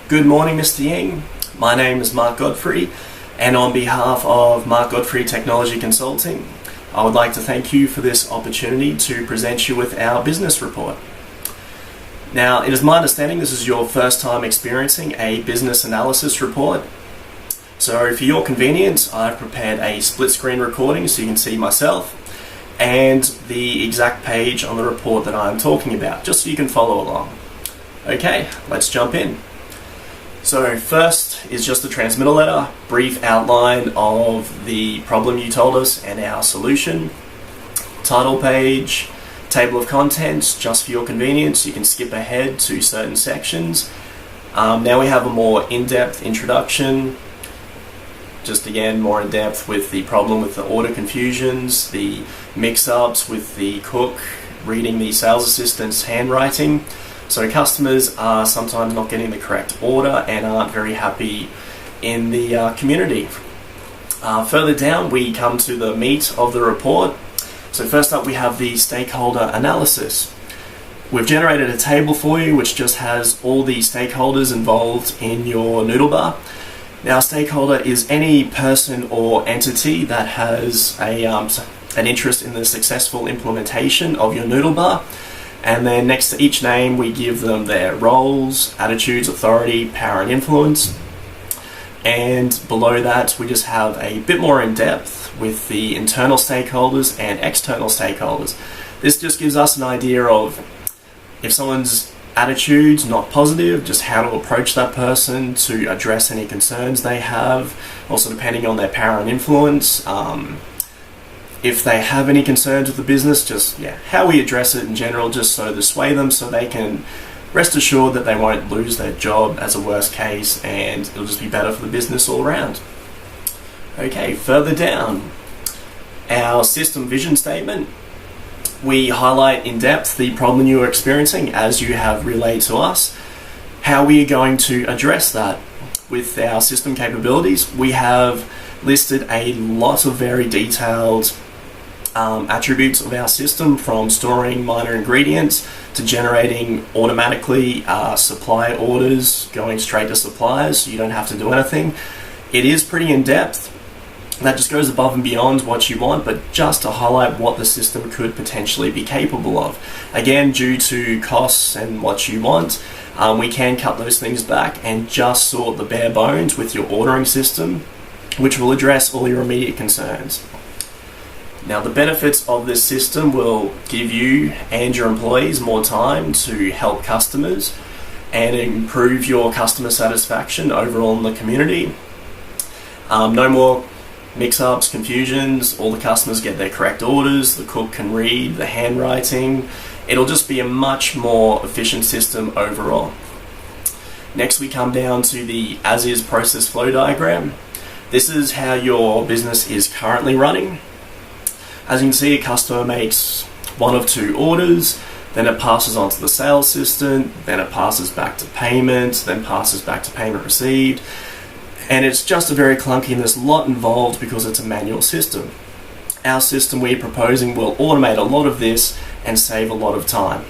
Good morning, Mr. Ying. My name is Mark Godfrey, and on behalf of Mark Godfrey Technology Consulting, I would like to thank you for this opportunity to present you with our business report. Now, it is my understanding this is your first time experiencing a business analysis report. So for your convenience, I've prepared a split screen recording so you can see myself and the exact page on the report that I'm talking about, just so you can follow along. Okay, let's jump in. So first is just the transmittal letter, brief outline of the problem you told us and our solution, title page, table of contents, just for your convenience. You can skip ahead to certain sections. Now we have a more in-depth introduction, just again more in depth with the problem with the order confusions, the mix-ups with the cook reading the sales assistant's handwriting. So customers are sometimes not getting the correct order and aren't very happy in the community. Further down we come to the meat of the report. So first up we have the stakeholder analysis. We've generated a table for you which just has all the stakeholders involved in your noodle bar. Now, a stakeholder is any person or entity that has an interest in the successful implementation of your noodle bar. And then next to each name, we give them their roles, attitudes, authority, power, and influence. And below that, we just have a bit more in depth with the internal stakeholders and external stakeholders. This just gives us an idea of if someone's attitude's not positive, just how to approach that person to address any concerns they have. Also, depending on their power and influence. If they have any concerns with the business, just how we address it in general, just so to sway them so they can rest assured that they won't lose their job as a worst case, and it'll just be better for the business all around. Okay, further down, our system vision statement. We highlight in depth the problem you are experiencing as you have relayed to us, how we are going to address that. With our system capabilities, we have listed a lot of very detailed attributes of our system, from storing minor ingredients to generating automatically supply orders going straight to suppliers, so you don't have to do anything. It is pretty in-depth. That just goes above and beyond what you want, but just to highlight what the system could potentially be capable of. Again, due to costs and what you want, we can cut those things back and just sort the bare bones with your ordering system, which will address all your immediate concerns. Now, the benefits of this system will give you and your employees more time to help customers and improve your customer satisfaction overall in the community. No more mix-ups, confusions, all the customers get their correct orders, the cook can read the handwriting. It'll just be a much more efficient system overall. Next we come down to the as-is process flow diagram. This is how your business is currently running. As you can see, a customer makes one of two orders, then it passes on to the sales assistant, then it passes back to payment, then passes back to payment received. And it's just a very clunky, and there's a lot involved because it's a manual system. Our system we're proposing will automate a lot of this and save a lot of time.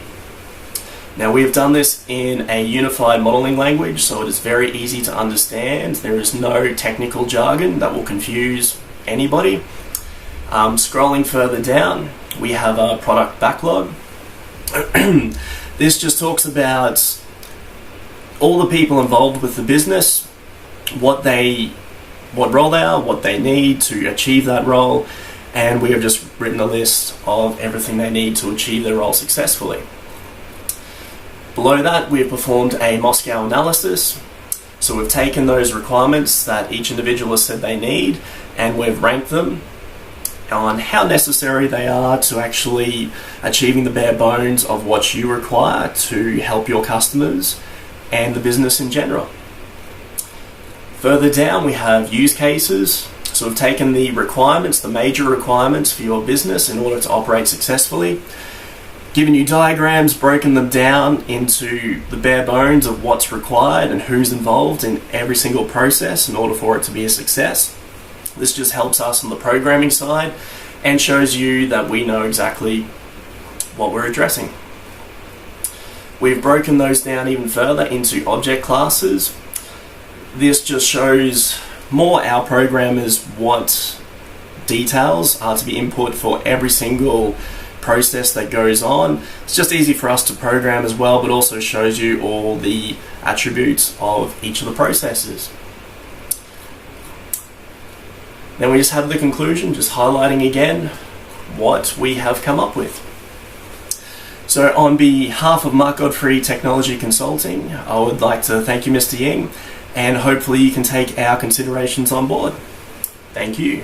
Now, we have done this in a unified modeling language, so it is very easy to understand. There is no technical jargon that will confuse anybody. Scrolling further down, we have a product backlog. This just talks about all the people involved with the business, what role they are, what they need to achieve that role, and we have just written a list of everything they need to achieve their role successfully. Below that, we have performed a Moscow analysis. So we've taken those requirements that each individual has said they need, and we've ranked them on how necessary they are to actually achieving the bare bones of what you require to help your customers and the business in general. Further down, we have use cases. So we've taken the requirements, the major requirements for your business in order to operate successfully, given you diagrams, broken them down into the bare bones of what's required and who's involved in every single process in order for it to be a success. This just helps us on the programming side and shows you that we know exactly what we're addressing. We've broken those down even further into object classes. this just shows more our programmers what details are to be input for every single process that goes on. It's just easy for us to program as well, but also shows you all the attributes of each of the processes. Then we just have the conclusion, just highlighting again what we have come up with. So on behalf of Mark Godfrey Technology Consulting, I would like to thank you, Mr. Ying, and hopefully you can take our considerations on board. Thank you.